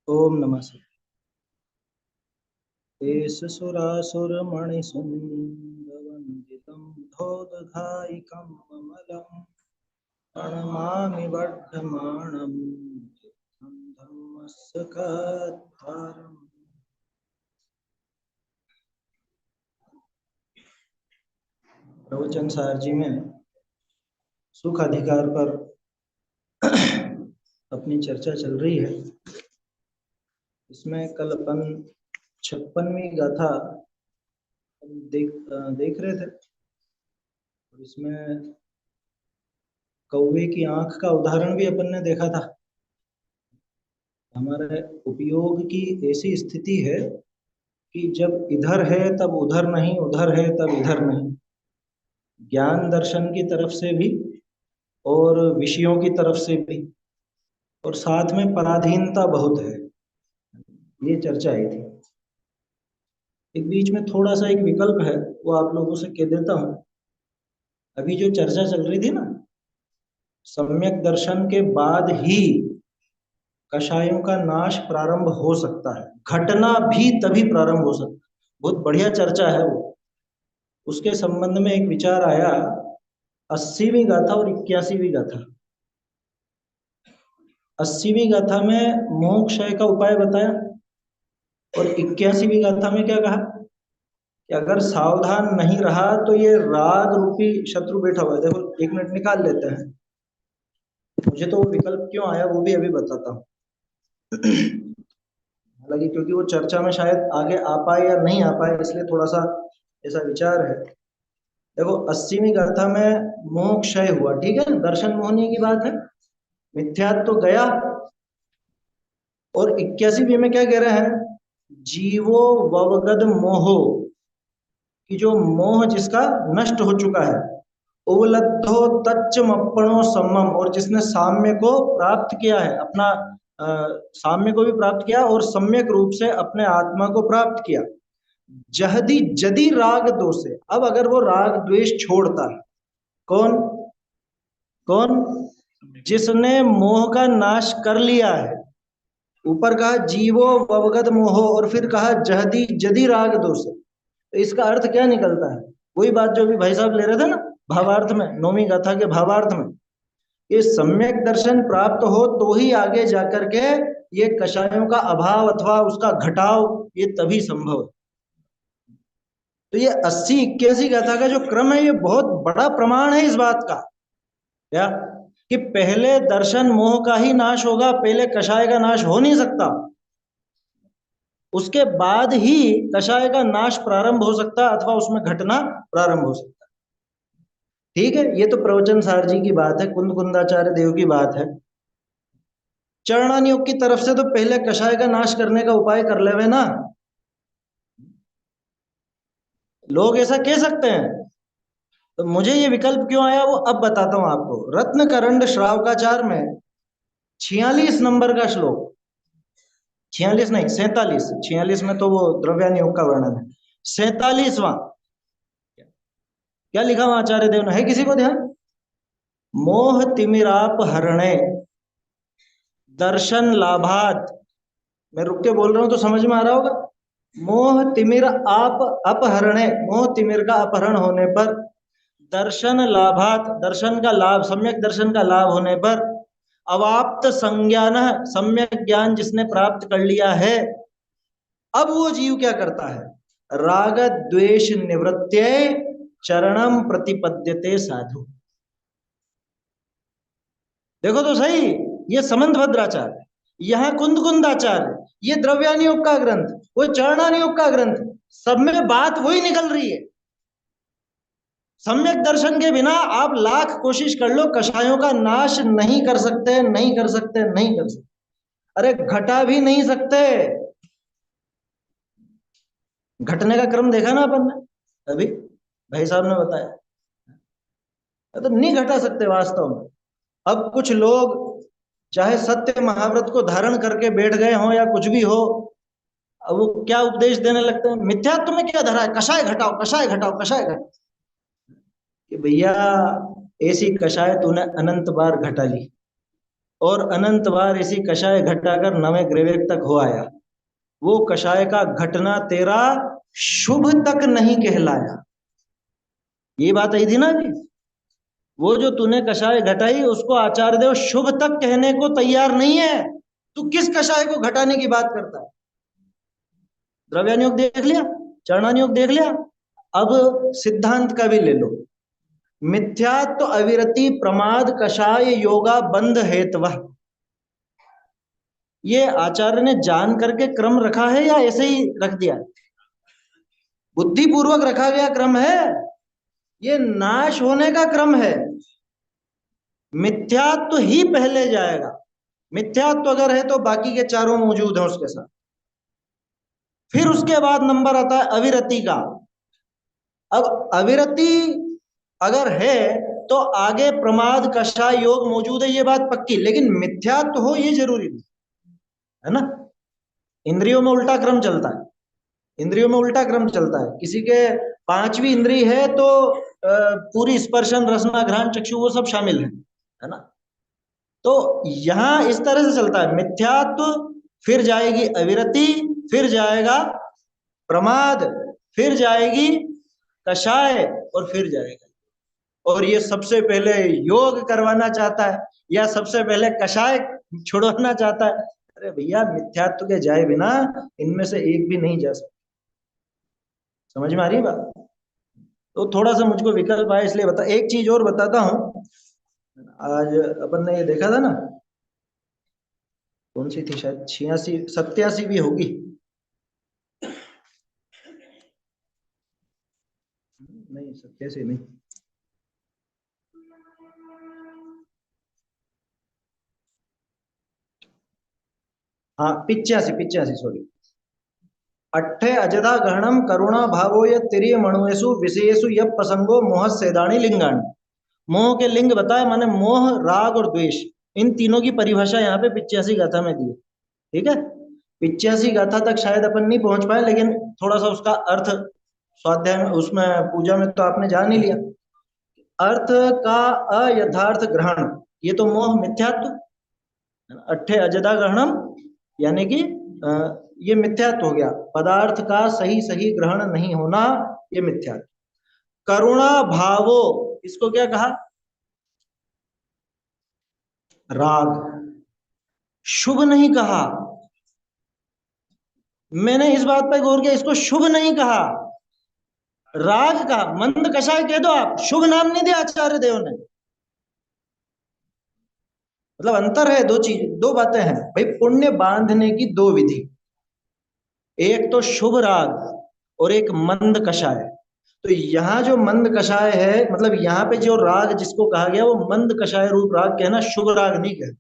ओम नमः शिवाय। धोदधायिकं कमलं प्रणमामि वर्धमानं तीर्थं धर्मस्य कद्धारम्। प्रवचन सार जी में सुख अधिकार पर अपनी चर्चा चल रही है। इसमें कल अपन 56वीं गाथा देख रहे थे। और इसमें कौवे की आंख का उदाहरण भी अपन ने देखा था। हमारे उपयोग की ऐसी स्थिति है कि जब इधर है तब उधर नहीं, उधर है तब इधर नहीं। ज्ञान दर्शन की तरफ से भी और विषयों की तरफ से भी, और साथ में पराधीनता बहुत है। ये चर्चा आई थी। एक बीच में थोड़ा सा एक विकल्प है, वो आप लोगों से कह देता हूं। अभी जो चर्चा चल रही थी ना, सम्यक दर्शन के बाद ही कषायों का नाश प्रारंभ हो सकता है, घटना भी तभी प्रारंभ हो सकता है। बहुत बढ़िया चर्चा है वो। उसके संबंध में एक विचार आया। 80वीं गाथा और 81वीं गाथा। 80वीं गाथा में मोह क्षय का उपाय बताया, और 81वीं गाथा में क्या कहा कि अगर सावधान नहीं रहा तो ये राग रूपी शत्रु बैठा हुआ है। देखो, एक मिनट निकाल लेते हैं। मुझे तो वो विकल्प क्यों आया वो भी अभी बताता हूँ। हालांकि क्योंकि वो चर्चा में शायद आगे आ पाए या नहीं आ पाए, इसलिए थोड़ा सा ऐसा विचार है। देखो, 80वीं गाथा में मोह क्षय हुआ, ठीक है, दर्शन मोहनी की बात है, मिथ्यात्व तो गया। और 81वीं में क्या कह रहे हैं, जीवो ववगद मोहो, कि जो मोह जिसका नष्ट हो चुका है, उवलद्धो तच्चमप्पणो सम्मम, और जिसने साम्य को प्राप्त किया है, अपना साम्य को भी प्राप्त किया और सम्यक रूप से अपने आत्मा को प्राप्त किया। जहदी जदि राग दोषे, अब अगर वो राग द्वेष छोड़ता है, कौन कौन, जिसने मोह का नाश कर लिया है। ऊपर कहा जीवो ववगत मोहो, और फिर कहा जहदी जदि राग दोषे। तो इसका अर्थ क्या निकलता है, वही बात जो भी भाई साहब ले रहे थे ना, भावार्थ में, नौवीं गाथा के भावार्थ में, ये सम्यक दर्शन प्राप्त हो तो ही आगे जाकर के ये कषायों का अभाव अथवा उसका घटाव ये तभी संभव है। तो ये 80-81 गाथा का जो क्रम है, ये बहुत बड़ा प्रमाण है इस बात का, क्या कि पहले दर्शन मोह का ही नाश होगा, पहले कषाय का नाश हो नहीं सकता। उसके बाद ही कषाय का नाश प्रारंभ हो सकता अथवा उसमें घटना प्रारंभ हो सकता। ठीक है, ये तो प्रवचन सार जी की बात है, कुंद कुंदाचार्य देव की बात है। चरणान योग की तरफ से तो पहले कषाय का नाश करने का उपाय कर लेवे ना। लोग ऐसा कह सकते हैं। तो मुझे ये विकल्प क्यों आया वो अब बताता हूं आपको। रत्न करंड श्रावकाचार में 46 नंबर का श्लोक, 46 नहीं 47, 46 में तो वो द्रव्यान योग का वर्णन है, 47वां क्या लिखा हुआ आचार्य देव ने, है किसी को ध्यान? मोह तिमिराप हरणे दर्शन लाभात। मैं रुक के बोल रहा हूं तो समझ में आ रहा होगा। मोह तिमिर आप अपहरणे, मोह तिमिर का अपहरण होने पर, दर्शन लाभात, दर्शन का लाभ, सम्यक दर्शन का लाभ होने पर, अवाप्त संज्ञान, सम्यक ज्ञान जिसने प्राप्त कर लिया है, अब वो जीव क्या करता है, राग द्वेष निवृत्त्यै चरणम प्रतिपद्यते साधु। देखो तो सही, ये समंत भद्राचार्य, यहाँ कुंद कुंदाचार्य, ये द्रव्यान योग का ग्रंथ, वो चरणान योग का ग्रंथ, सब में बात वही निकल रही है। सम्यक दर्शन के बिना आप लाख कोशिश कर लो, कषायों का नाश नहीं कर सकते, नहीं कर सकते, नहीं कर सकते। अरे घटा भी नहीं सकते। घटने का क्रम देखा ना अपन ने अभी, भाई साहब ने बताया। तो नहीं घटा सकते वास्तव में। अब कुछ लोग चाहे सत्य महाव्रत को धारण करके बैठ गए हों या कुछ भी हो, अब वो क्या उपदेश देने लगते हैं, मिथ्यात्व में क्या धरा है, कषाय घटाओ, कषाय घटाओ, कषाय घटाओ। कि भैया ऐसी कषाय तूने अनंत बार घटा ली, और अनंत बार इसी कषाय घटाकर नवे ग्रेवेक तक हो आया। वो कषाय का घटना तेरा शुभ तक नहीं कहलाया। ये बात आई थी ना अभी। वो जो तूने कषाय घटाई उसको आचार्य देव शुभ तक कहने को तैयार नहीं है। तू किस कषाय को घटाने की बात करता है? द्रव्यानुयोग देख लिया, चरणानुयोग देख लिया, अब सिद्धांत का भी ले लो। मिथ्यात्व अविरति प्रमाद कषाय योगा बंध हेतव, ये आचार्य ने जान करके क्रम रखा है या ऐसे ही रख दिया? बुद्धिपूर्वक रखा गया क्रम है। ये नाश होने का क्रम है। मिथ्यात्व ही पहले जाएगा। मिथ्यात्व अगर है तो बाकी के चारों मौजूद हैं उसके साथ। फिर उसके बाद नंबर आता है अविरति का। अब अविरति अगर है तो आगे प्रमाद कषाय योग मौजूद है, ये बात पक्की। लेकिन मिथ्यात्व हो ये जरूरी नहीं है ना। इंद्रियों में उल्टा क्रम चलता है। इंद्रियों में उल्टा क्रम चलता है। किसी के पांचवी इंद्री है तो पूरी स्पर्शन रसना घ्राण चक्षु वो सब शामिल है ना। तो यहां इस तरह से चलता है। मिथ्यात्व, फिर जाएगी अविरति, फिर जाएगा प्रमाद, फिर जाएगी कषाय, और फिर जाएगा। और ये सबसे पहले योग करवाना चाहता है या सबसे पहले कषाय छुड़वाना चाहता है? अरे भैया, मिथ्यात्व के जाए बिना इनमें से एक भी नहीं जा सकता। समझ में आ रही है बात? तो थोड़ा सा मुझको विकल्प आया इसलिए बता। एक चीज और बताता हूं। आज अपन ने ये देखा था ना, कौन सी थी, शायद 86 87 भी होगी। नहीं, 87 नहीं। हाँ, 85 सॉरी। अट्ठे अजदा गहनम करुणा भावो ये तिरिय मणुएसु विषयेषु यह प्रसंगो मोह सेदानी लिंगान। मोह के लिंग बताए, माने मोह, राग और द्वेष, इन तीनों की परिभाषा यहाँ पे 85 गाथा में दी है। ठीक है, 85 गाथा तक शायद अपन नहीं पहुंच पाए, लेकिन थोड़ा सा उसका अर्थ स्वाध्याय में, उसमें पूजा में तो आपने जान ही लिया। अर्थ का अयथार्थ ग्रहण, ये तो मोह मिथ्यात्व। अट्ठे अजदा ग्रहणम यानी कि ये मिथ्यात्व हो गया। पदार्थ का सही सही ग्रहण नहीं होना, ये मिथ्यात्व। करुणा भावो, इसको क्या कहा? राग। शुभ नहीं कहा। मैंने इस बात पर गौर किया, इसको शुभ नहीं कहा, राग का। मंद कषाय कह दो आप, शुभ नाम नहीं दिया आचार्य देव ने। मतलब अंतर है। दो चीज, दो बातें हैं भाई। पुण्य बांधने की दो विधि, एक तो शुभ राग और एक मंद कषाय। तो यहाँ जो मंद कषाय है, मतलब यहाँ पे जो राग जिसको कहा गया वो मंद कषाय रूप राग कहना, शुभ राग नहीं कहना।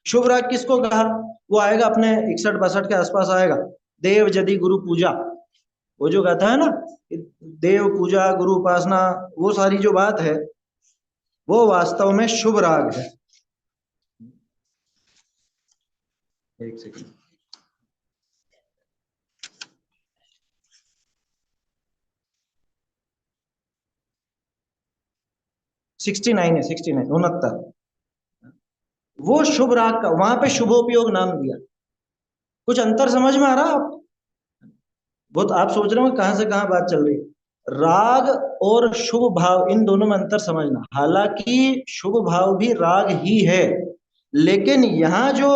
शुभ राग किसको कहा? वो आएगा अपने 61-62 के आसपास आएगा। देव यदि गुरु पूजा, वो जो गाथा है ना, देव पूजा गुरु उपासना, वो सारी जो बात है वो वास्तव में शुभ राग है। एक सेकंड। सिक्सटी नाइन है, 69, 69। वो शुभ राग का, वहां पे शुभोपयोग नाम दिया। कुछ अंतर समझ में आ रहा आप? बहुत आप सोच रहे हो कहां से कहां बात चल रही है। राग और शुभ भाव, इन दोनों में अंतर समझना। हालांकि शुभ भाव भी राग ही है, लेकिन यहाँ जो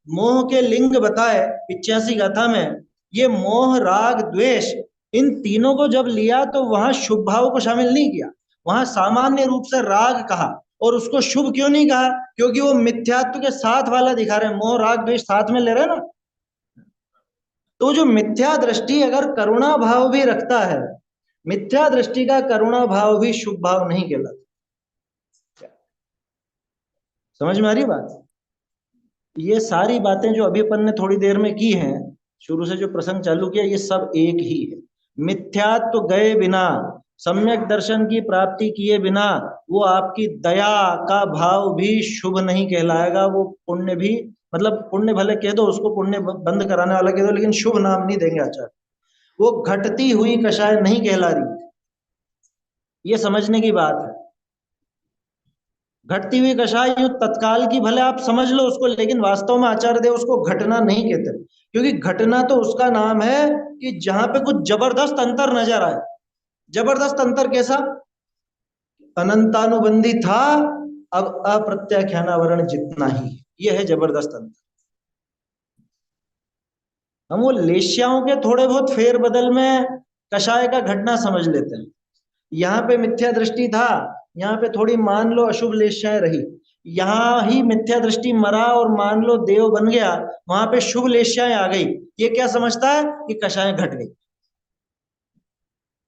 मोह के लिंग बताए 85 गाथा में, ये मोह राग द्वेष, इन तीनों को जब लिया तो वहां शुभ भाव को शामिल नहीं किया। वहां सामान्य रूप से राग कहा। और उसको शुभ क्यों नहीं कहा? क्योंकि वो मिथ्यात्व के साथ वाला दिखा रहे हैं। मोह राग द्वेष साथ में ले रहे हैं ना। तो जो मिथ्या दृष्टि अगर करुणा भाव भी रखता है, मिथ्या दृष्टि का करुणा भाव भी शुभ भाव नहीं कहलाता। समझ में आ रही बात? ये सारी बातें जो अभी अपन ने थोड़ी देर में की हैं, शुरू से जो प्रसंग चालू किया, ये सब एक ही है। मिथ्यात्व गए बिना, सम्यक दर्शन की प्राप्ति किए बिना, वो आपकी दया का भाव भी शुभ नहीं कहलाएगा। वो पुण्य भी, मतलब पुण्य भले कह दो उसको, पुण्य बंद कराने वाला कह दो, लेकिन शुभ नाम नहीं देंगे आचार्य। वो घटती हुई कषाय नहीं कहला रही। ये समझने की बात है। घटती हुई कषाय युद्ध तत्काल की भले आप समझ लो उसको, लेकिन वास्तव में आचार्य देव उसको घटना नहीं कहते, क्योंकि घटना तो उसका नाम है कि जहां पे कुछ जबरदस्त अंतर नजर आए। जबरदस्त अंतर कैसा? अनंतानुबंधी था, अब अप्रत्याख्यानावरण जितना ही, यह है जबरदस्त अंतर। हम वो लेश्याओं के थोड़े बहुत फेर बदल में कषाय का घटना समझ लेते हैं। यहाँ पे मिथ्या दृष्टि था, यहाँ पे थोड़ी मान लो अशुभ लेश्याएं रही, यहाँ ही मिथ्या दृष्टि मरा और मान लो देव बन गया, वहां पे शुभ लेश्याएं आ गई, ये क्या समझता है कि कषाय घट गई।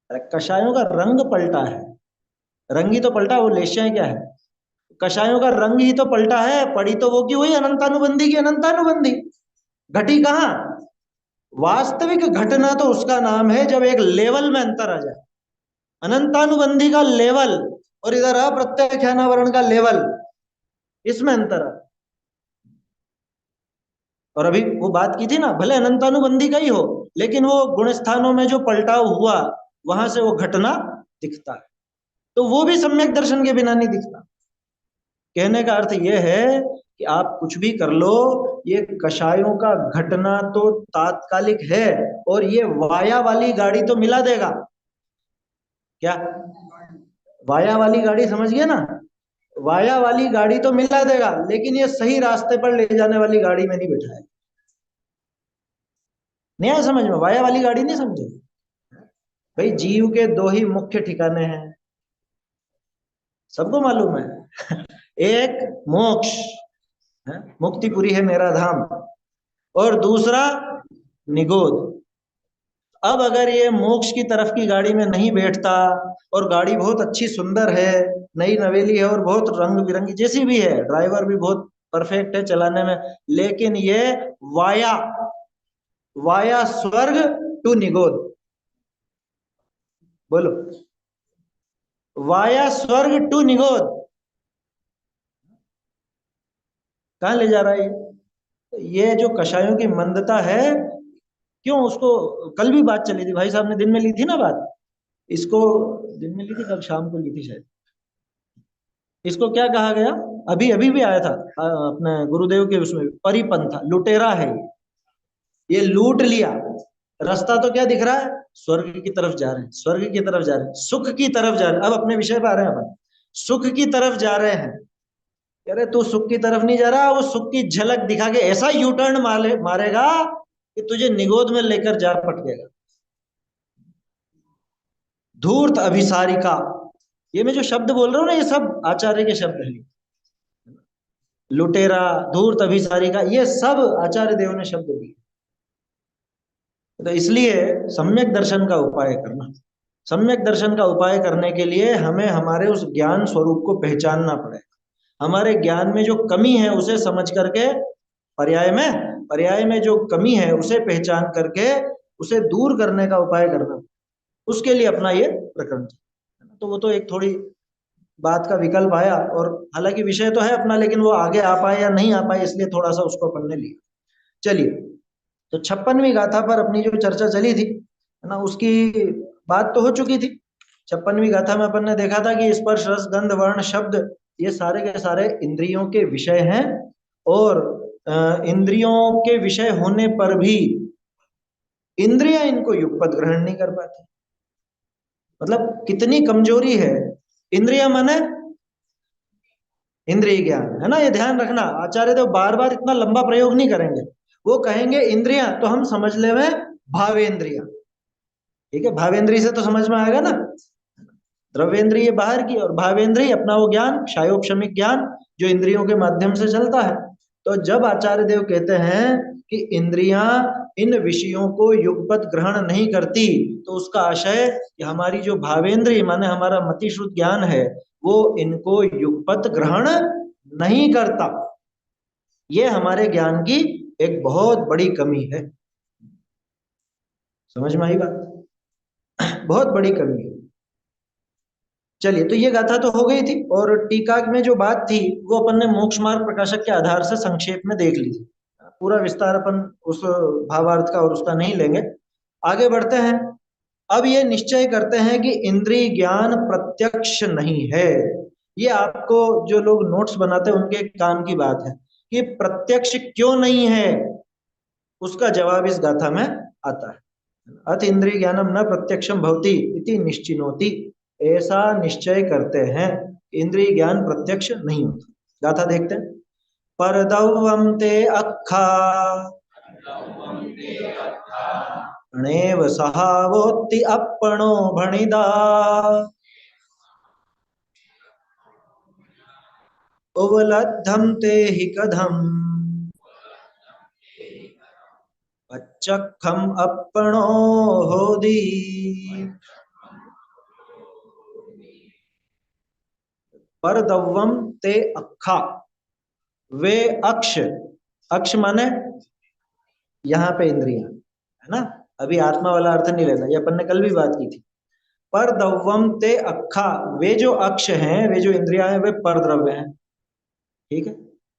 अरे कषायों का रंग पलटा है, रंग ही तो पलटा, वो लेश्याएं क्या है? कषायों का रंग ही तो पलटा है, पड़ी तो वो की हुई अनंतानुबंधी की अनंतानुबंधी, घटी कहाँ? वास्तविक घटना तो उसका नाम है जब एक लेवल में अंतर आ जाए। अनंतानुबंधी का लेवल और इधर अप्रत्याख्यानावरण का लेवल, इसमें अंतर है। और अभी वो बात की थी ना, भले अनंतानुबंधी का ही हो, लेकिन वो गुण स्थानों में जो पलटाव हुआ, वहां से वो घटना दिखता है, तो वो भी सम्यक दर्शन के बिना नहीं दिखता। कहने का अर्थ यह है कि आप कुछ भी कर लो, ये कषायों का घटना तो तात्कालिक है, और ये वाया वाली गाड़ी तो मिला देगा। क्या? वाया वाली गाड़ी समझ गए ना? वाया वाली गाड़ी तो मिला देगा, लेकिन ये सही रास्ते पर ले जाने वाली गाड़ी में नहीं बैठाएगा। नहीं आया समझ में? वाया वाली गाड़ी नहीं समझे भाई? जीव के दो ही मुख्य ठिकाने हैं, सबको मालूम है। एक मोक्ष है, मुक्तिपुरी है मेरा धाम, और दूसरा निगोद। अब अगर ये मोक्ष की तरफ की गाड़ी में नहीं बैठता, और गाड़ी बहुत अच्छी सुंदर है, नई नवेली है, और बहुत रंग बिरंगी जैसी भी है, ड्राइवर भी बहुत परफेक्ट है चलाने में, लेकिन ये वाया वाया स्वर्ग टू निगोद, बोलो, वाया स्वर्ग टू निगोद, कहां ले जा रहा है ये जो कषायों की मंदता है? क्यों उसको, कल भी बात चली थी, भाई साहब ने दिन में ली थी ना बात, इसको दिन में ली थी, कल शाम को ली थी शायद। इसको क्या कहा गया? अभी अभी भी आया था अपने गुरुदेव के उसमें, परिपंथा, लुटेरा है ये लूट लिया। रास्ता तो क्या दिख रहा है? स्वर्ग की तरफ जा रहे हैं, स्वर्ग की तरफ जा रहे हैं, सुख की तरफ जा रहे हैं। अब अपने विषय पर आ रहे हैं अपन, सुख की तरफ जा रहे हैं। कह रहे तू सुख की तरफ नहीं जा रहा, वो सुख की झलक दिखा के ऐसा यू टर्न मारेगा कि तुझे निगोद में लेकर जा पटकेगा। धूर्त अभिसारिका, ये मैं जो शब्द बोल रहा हूं ना, ये सब आचार्य के शब्द हैं। लुटेरा, धूर्त अभिसारिका, ये सब आचार्य देव ने शब्द दिए। तो इसलिए सम्यक दर्शन का उपाय करना, सम्यक दर्शन का उपाय करने के लिए हमें हमारे उस ज्ञान स्वरूप को पहचानना पड़ेगा। हमारे ज्ञान में जो कमी है उसे समझ करके, पर्याय में जो कमी है उसे पहचान करके उसे दूर करने का उपाय करना, उसके लिए अपना ये प्रकरण। तो वो तो एक थोड़ी बात का विकल्प आया, और हालांकि विषय तो है अपना, लेकिन वो आगे आ पाए या नहीं आ पाए, इसलिए थोड़ा सा उसको अपन ने लिया। चलिए, तो 56वीं गाथा पर अपनी जो चर्चा चली थी है ना, उसकी बात तो हो चुकी थी। 56वीं गाथा में अपन ने देखा था कि स्पर्श रस गंध वर्ण शब्द, ये सारे के सारे इंद्रियों के विषय हैं, और इंद्रियों के विषय होने पर भी इंद्रियां इनको युगपत ग्रहण नहीं कर पाती। मतलब कितनी कमजोरी है। इंद्रिया माने इंद्रिय ज्ञान, है ना, ये ध्यान रखना। आचार्य देव बार बार इतना लंबा प्रयोग नहीं करेंगे, वो कहेंगे इंद्रियां, तो हम समझ ले में भावेंद्रिया। ठीक है, भावेंद्रिय से तो समझ में आएगा ना, द्रव्येंद्रिय बाहर की, और भावेंद्रिय अपना वो ज्ञान, क्षयोक्षमिक ज्ञान जो इंद्रियों के माध्यम से चलता है। तो जब आचार्य देव कहते हैं कि इंद्रियां इन विषयों को युगपत ग्रहण नहीं करती, तो उसका आशय कि हमारी जो भावेंद्रिय माने हमारा मति शुद्ध ज्ञान है, वो इनको युगपत ग्रहण नहीं करता। ये हमारे ज्ञान की एक बहुत बड़ी कमी है। समझ में आई बात? बहुत बड़ी कमी है। चलिए, तो ये गाथा तो हो गई थी, और टीका में जो बात थी वो अपन ने मोक्ष मार्ग प्रकाशक के आधार से संक्षेप में देख ली थी। पूरा विस्तार अपन उस भावार्थ का और उसका नहीं लेंगे, आगे बढ़ते हैं। अब ये निश्चय करते हैं कि इंद्रिय ज्ञान प्रत्यक्ष नहीं है, ये आपको जो लोग नोट्स बनाते हैं उनके काम की बात है कि प्रत्यक्ष क्यों नहीं है, उसका जवाब इस गाथा में आता है। अथ इंद्रिय ज्ञानम न प्रत्यक्षम भवति इति निश्चिनोति, ऐसा निश्चय करते हैं इंद्रिय ज्ञान प्रत्यक्ष नहीं होता। गाथा देखते हैं। परदवम ते अक्खा णेव सहावोत्ति अपणो भणिदा उवलद्धम ते हि कथम पच्चखम अपणो होदी। परदवम ते अक्खा, वे अक्ष, अक्ष माने यहाँ पे इंद्रियां है ना, अभी आत्मा वाला अर्थ नहीं लेना, ये अपन ने कल भी बात की थी। पर दव्वम ते अक्खा, वे जो अक्ष हैं, वे जो इंद्रियां हैं, वे पर द्रव्य हैं। ठीक है,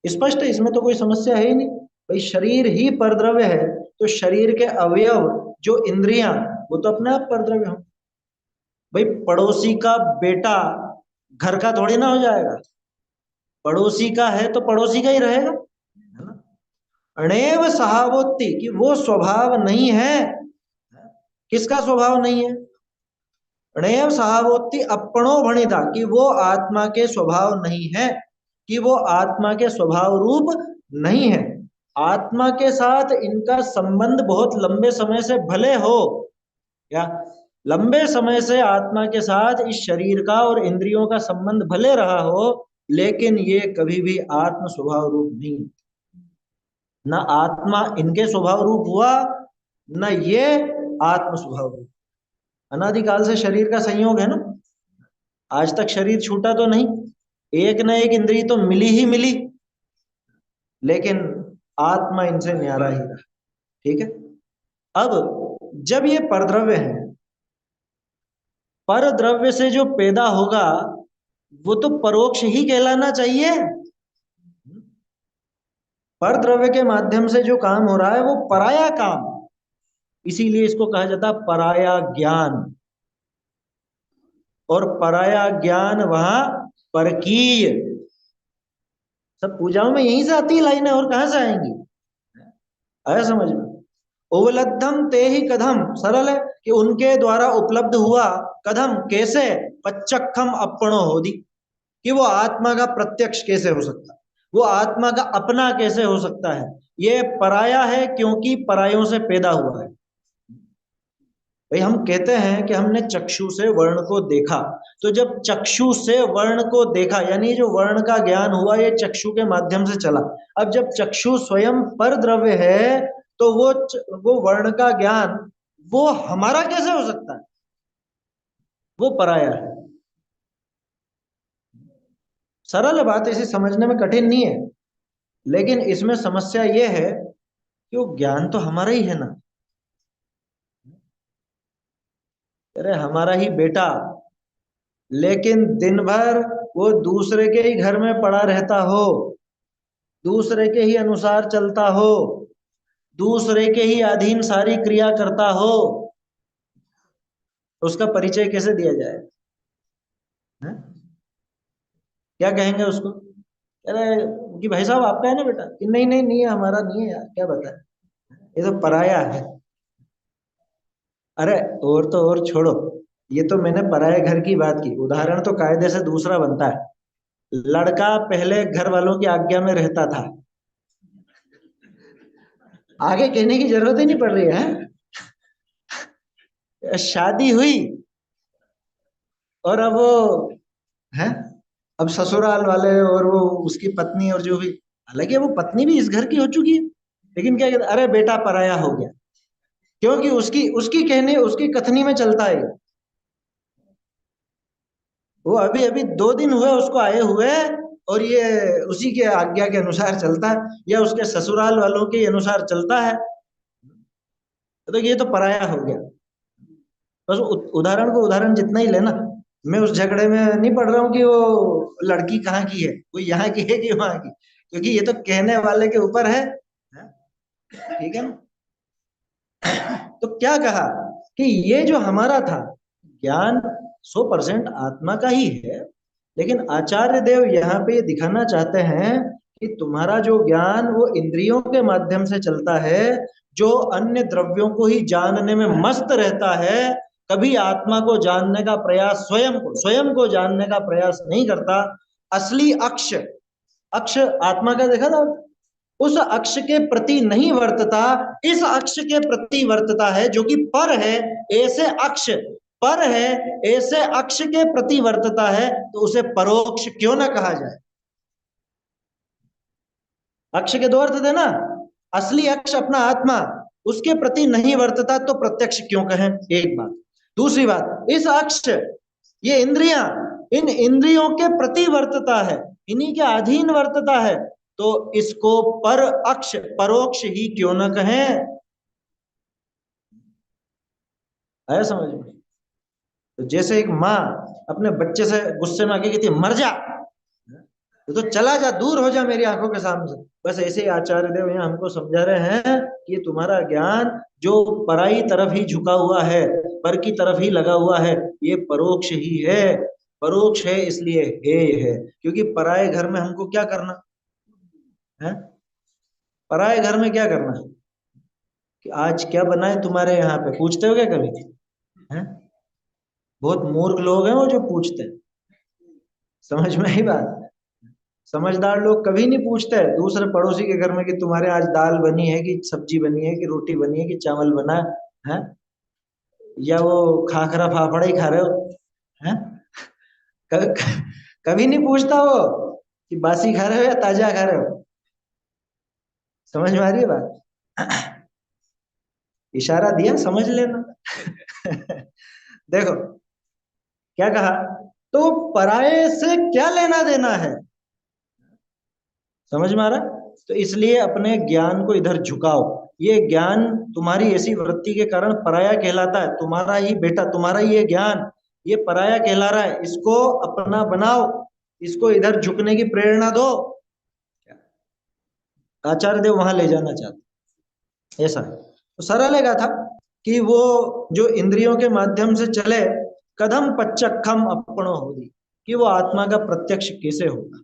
स्पष्ट है, इसमें तो कोई समस्या है ही नहीं। भाई शरीर ही पर द्रव्य है, तो शरीर के अवयव जो इंद्रियां, वो तो अपने आप पर द्रव्य हो। भाई पड़ोसी का बेटा घर का थोड़ी ना हो जाएगा, पड़ोसी का है तो पड़ोसी का ही रहेगा, है ना। अणेव सहावोत्ति, कि वो स्वभाव नहीं है। किसका स्वभाव नहीं है? अणेव सहावोत्ति अपणो भणिता, कि वो आत्मा के स्वभाव नहीं है, कि वो आत्मा के स्वभाव रूप नहीं है। आत्मा के साथ इनका संबंध बहुत लंबे समय से भले हो, या लंबे समय से आत्मा के साथ इस शरीर का और इंद्रियों का संबंध भले रहा हो, लेकिन ये कभी भी आत्म स्वभाव रूप नहीं। न आत्मा इनके स्वभाव रूप हुआ, न ये आत्म स्वभाव रूप। अनादिकाल से शरीर का संयोग है ना, आज तक शरीर छूटा तो नहीं, एक न एक इंद्रिय तो मिली ही मिली, लेकिन आत्मा इनसे न्यारा ही रहा। ठीक है, अब जब ये परद्रव्य है, पर द्रव्य से जो पैदा होगा वो तो परोक्ष ही कहलाना चाहिए। पर द्रव्य के माध्यम से जो काम हो रहा है वो पराया काम, इसीलिए इसको कहा जाता है पराया ज्ञान। और पराया ज्ञान वहां परकीय, सब पूजाओं में यहीं से आती है लाइनें, और कहां से आएंगी? आया समझ में? उपलब्धम ते ही कदम, सरल है कि उनके द्वारा उपलब्ध हुआ। कदम कैसे? पच्चखम अपनो होदी, कि वो आत्मा का प्रत्यक्ष कैसे हो सकता है, वो आत्मा का अपना कैसे हो सकता है? ये पराया है क्योंकि परायों से पैदा हुआ है। भाई हम कहते हैं कि हमने चक्षु से वर्ण को देखा, तो जब चक्षु से वर्ण को देखा, यानी जो वर्ण का ज्ञान हुआ ये चक्षु के माध्यम से चला। अब जब चक्षु स्वयं पर द्रव्य है, तो वो वर्ण का ज्ञान वो हमारा कैसे हो सकता है? वो पराया है। सरल है बात, इसे समझने में कठिन नहीं है, लेकिन इसमें समस्या ये है कि वो ज्ञान तो हमारा ही है ना। अरे हमारा ही बेटा, लेकिन दिन भर वो दूसरे के ही घर में पड़ा रहता हो, दूसरे के ही अनुसार चलता हो, दूसरे के ही अधीन सारी क्रिया करता हो, तो उसका परिचय कैसे दिया जाए? हैं? क्या कहेंगे उसको? अरे कि भाई साहब आपका है ना बेटा, कि नहीं नहीं नहीं है, हमारा नहीं है यार, क्या बताए, ये तो पराया है। अरे और तो और छोड़ो, ये तो मैंने पराये घर की बात की, उदाहरण तो कायदे से दूसरा बनता है। लड़का पहले घर वालों की आज्ञा में रहता था, आगे कहने की जरूरत ही नहीं पड़ रही है, शादी हुई और अब वो है, अब ससुराल वाले और वो उसकी पत्नी और जो भी, हालांकि वो पत्नी भी इस घर की हो चुकी है, लेकिन क्या कहते, अरे बेटा पराया हो गया, क्योंकि उसकी उसकी कहने उसकी कथनी में चलता है। वो अभी अभी 2 दिन हुए उसको आए हुए, और ये उसी के आज्ञा के अनुसार चलता है, या उसके ससुराल वालों के अनुसार चलता है, तो ये तो पराया हो गया। बस उदाहरण को उदाहरण जितना ही लेना, मैं उस झगड़े में नहीं पड़ रहा हूँ कि वो लड़की कहाँ की है, वो यहाँ की है कि वहां की, क्योंकि ये तो कहने वाले के ऊपर है। ठीक है ना? तो क्या कहा कि ये जो हमारा था ज्ञान 100% आत्मा का ही है, लेकिन आचार्य देव यहाँ पे ये दिखाना चाहते हैं कि तुम्हारा जो ज्ञान वो इंद्रियों के माध्यम से चलता है, जो अन्य द्रव्यों को ही जानने में मस्त रहता है, कभी आत्मा को जानने का प्रयास, स्वयं को जानने का प्रयास नहीं करता। असली अक्ष, अक्ष आत्मा का देखा था, उस अक्ष के प्रति नहीं वर्तता, इस अक्ष के प्रति वर्तता है जो कि पर है। ऐसे अक्ष पर है, ऐसे अक्ष के प्रति वर्तता है, तो उसे परोक्ष क्यों ना कहा जाए। अक्ष के दो अर्थ थे ना, असली अक्ष अपना आत्मा, उसके प्रति नहीं वर्तता तो प्रत्यक्ष क्यों कहें, एक बात। दूसरी बात, इस अक्ष, ये इंद्रियां, इन इंद्रियों के प्रति वर्तता है, इन्हीं के अधीन वर्तता है, तो इसको पर अक्ष, परोक्ष ही क्यों ना कहें। आया समझ में? तो जैसे एक माँ अपने बच्चे से गुस्से में आके कहती है मर जा, तो चला जा, दूर हो जा मेरी आंखों के सामने से। बस ऐसे ही आचार्य देव यहाँ हमको समझा रहे हैं कि तुम्हारा ज्ञान जो पराई तरफ ही झुका हुआ है, पर की तरफ ही लगा हुआ है, ये परोक्ष ही है। परोक्ष है इसलिए हेय है, क्योंकि पराये घर में हमको क्या करना है, पराये घर में क्या करना है कि आज क्या बनाए तुम्हारे यहाँ पे, पूछते हो क्या कभी है? बहुत मूर्ख लोग हैं वो जो पूछते हैं, समझ में ही बात। समझदार लोग कभी नहीं पूछते दूसरे पड़ोसी के घर में कि तुम्हारे आज दाल बनी है कि सब्जी बनी है कि रोटी बनी है कि चावल बना है, या वो खाखरा फाफड़ा ही खा रहे हो है? कभी कभी नहीं पूछता वो कि बासी खा रहे हो या ताजा खा रहे हो। समझ में आ रही है बात? इशारा दिया, समझ लेना। देखो क्या कहा, तो पराये से क्या लेना देना है, समझ में आ रहा? तो इसलिए अपने ज्ञान को इधर झुकाओ। ये ज्ञान तुम्हारी ऐसी वृत्ति के कारण पराया कहलाता है, तुम्हारा ही बेटा, तुम्हारा ही ये ज्ञान, ये पराया कहला रहा है, इसको अपना बनाओ, इसको इधर झुकने की प्रेरणा दो। आचार्य देव वहां ले जाना चाहते, ऐसा है। तो सरल है था कि वो जो इंद्रियों के माध्यम से चले, कदम पच्चखम अपनो होगी, कि वो आत्मा का प्रत्यक्ष कैसे होगा।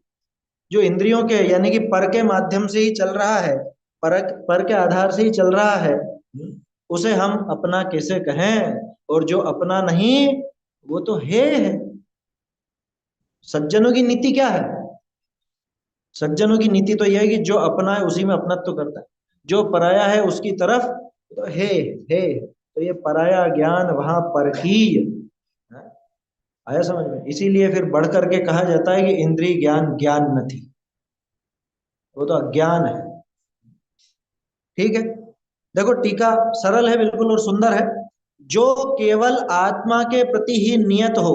जो इंद्रियों के यानी कि पर के माध्यम से ही चल रहा है, पर के आधार से ही चल रहा है, उसे हम अपना कैसे कहें, और जो अपना नहीं वो तो है। सज्जनों की नीति क्या है, सज्जनों की नीति तो यह है कि जो अपना है उसी में अपनत्व तो करता है, जो पराया है उसकी तरफ तो है। तो ये पराया ज्ञान वहां पर ही आया समझ में। इसीलिए फिर बढ़ करके कहा जाता है कि इंद्रिय ज्ञान ज्ञान न थी, वो तो अज्ञान है। ठीक है, देखो टीका सरल है बिल्कुल और सुंदर है। जो केवल आत्मा के प्रति ही नियत हो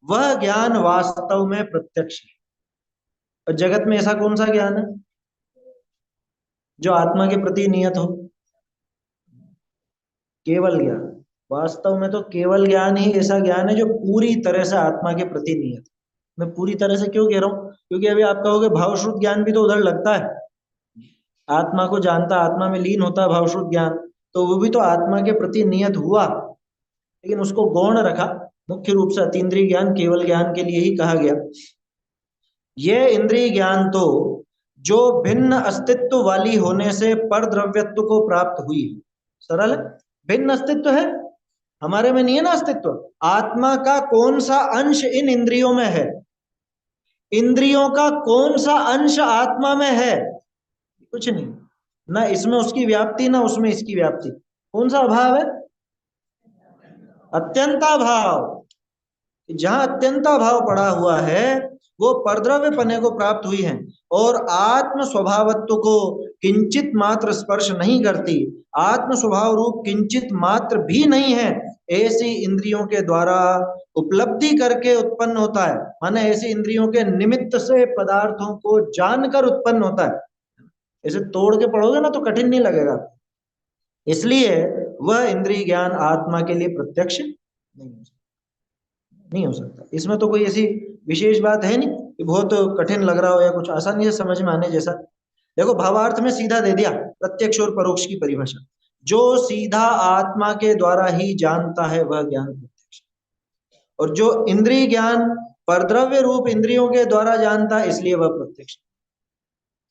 वह ज्ञान वास्तव में प्रत्यक्ष है। और जगत में ऐसा कौन सा ज्ञान है जो आत्मा के प्रति नियत हो? केवल ज्ञान, वास्तव में तो केवल ज्ञान ही ऐसा ज्ञान है जो पूरी तरह से आत्मा के प्रति नियत। मैं पूरी तरह से क्यों कह रहा हूं, क्योंकि अभी आप कहोगे भावश्रुत ज्ञान भी तो उधर लगता है, आत्मा को जानता, आत्मा में लीन होता है भावश्रुत ज्ञान, तो वो भी तो आत्मा के प्रति नियत हुआ, लेकिन उसको गौण रखा। मुख्य रूप से अतीन्द्रिय ज्ञान केवल ज्ञान के लिए ही कहा गया। यह इंद्रिय ज्ञान तो जो भिन्न अस्तित्व वाली होने से पर द्रव्यत्व को प्राप्त हुई। सरल है, भिन्न अस्तित्व है, हमारे में नहीं है ना अस्तित्व। आत्मा का कौन सा अंश इन इंद्रियों में है, इंद्रियों का कौन सा अंश आत्मा में है? कुछ नहीं, ना इसमें उसकी व्याप्ति ना उसमें इसकी व्याप्ति। कौन सा अभाव है? अत्यंताभाव। जहां अत्यंताभाव पड़ा हुआ है वो परद्रव्य पने को प्राप्त हुई है, और आत्म स्वभावत्व को किंचित मात्र स्पर्श नहीं करती, आत्म स्वभाव रूप किंचित मात्र भी नहीं है, ऐसी इंद्रियों के द्वारा उपलब्धि करके उत्पन्न होता है। माने ऐसी इंद्रियों के निमित्त से पदार्थों को जानकर उत्पन्न होता है। इसे तोड़ के पढ़ोगे ना तो कठिन नहीं लगेगा। इसलिए वह इंद्रिय ज्ञान आत्मा के लिए प्रत्यक्ष नहीं हो सकता। इसमें तो कोई ऐसी विशेष बात है नहीं कि बहुत कठिन लग रहा हो या कुछ आसानी से समझ में आने जैसा। देखो भावार्थ में सीधा दे दिया प्रत्यक्ष और परोक्ष की परिभाषा। जो सीधा आत्मा के द्वारा ही जानता है वह ज्ञान प्रत्यक्ष, और जो इंद्रिय ज्ञान परद्रव्य रूप इंद्रियों के द्वारा जानता है, इसलिए वह प्रत्यक्ष।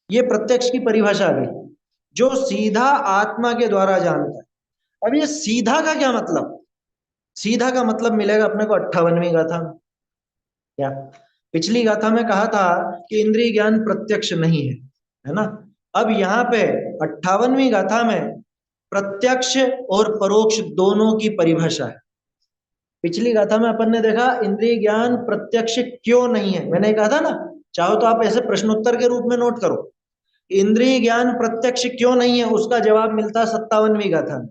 ये प्रत्यक्ष की परिभाषा आ गई, जो सीधा आत्मा के द्वारा जानता है। अब ये सीधा का क्या मतलब? सीधा का मतलब मिलेगा अपने को 58वीं गाथा में। क्या पिछली गाथा में कहा था कि इंद्रिय ज्ञान प्रत्यक्ष नहीं है ना? अब यहाँ पे 58वीं गाथा में प्रत्यक्ष और परोक्ष दोनों की परिभाषा है। पिछली गाथा में अपन ने देखा इंद्रिय ज्ञान प्रत्यक्ष क्यों नहीं है। मैंने कहा था ना, चाहो तो आप ऐसे प्रश्नोत्तर के रूप में नोट करो, इंद्रिय ज्ञान प्रत्यक्ष क्यों नहीं है, उसका जवाब मिलता है 57वीं गाथा में।